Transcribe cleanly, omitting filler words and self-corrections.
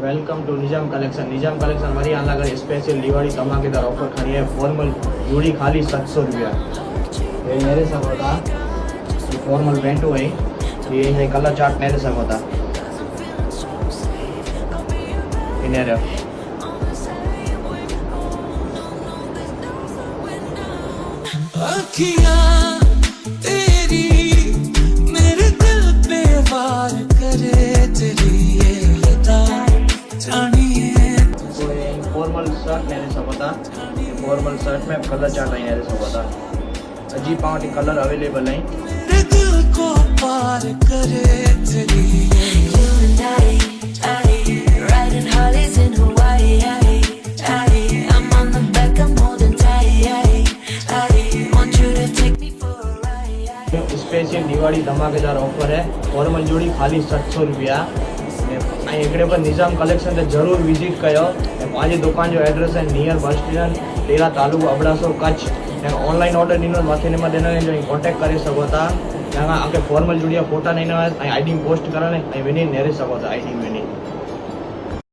Welcome to Nizam collection वरी आना कर स्पेशल दिवाली धमाकेदार ऑफर खड़ी है। फॉर्मल जूड़ी खाली 700 रुपया। ये मेरे सब होता फॉर्मल पेंट हुई ये कलर चार्ट मेरे सब होता इन्हें तेरी मेरे दिल पे वार करे तेरी ये अदा जानिए। फॉर्मल शर्ट मेरे सब होता फॉर्मल शर्ट में कलर चार्ट आई मेरे सब होता अजी पाँच कलर अवेलेबल है। मेरे दिल को पार करे तेरी स्पेशल दिवाली धमाकेदार ऑफर है। फॉर्मल जोड़ी खाली 700 रुपया। एकड़े पर निजाम कलेक्शन से जरूर विजिट करो। पंहिंजी दुकान जो एड्रेस है नियर बस स्टेशन टेरा तालुको अबड़ासर कच्छ। ऑनलाइन ऑर्डर ॾिनो मथे में देना जो कॉन्टेक्ट करे सघो था। आके फॉर्मल जुड़िया फोटा नहीं आईडी पोस्ट करण विनी नेरे सघो था आईडी में।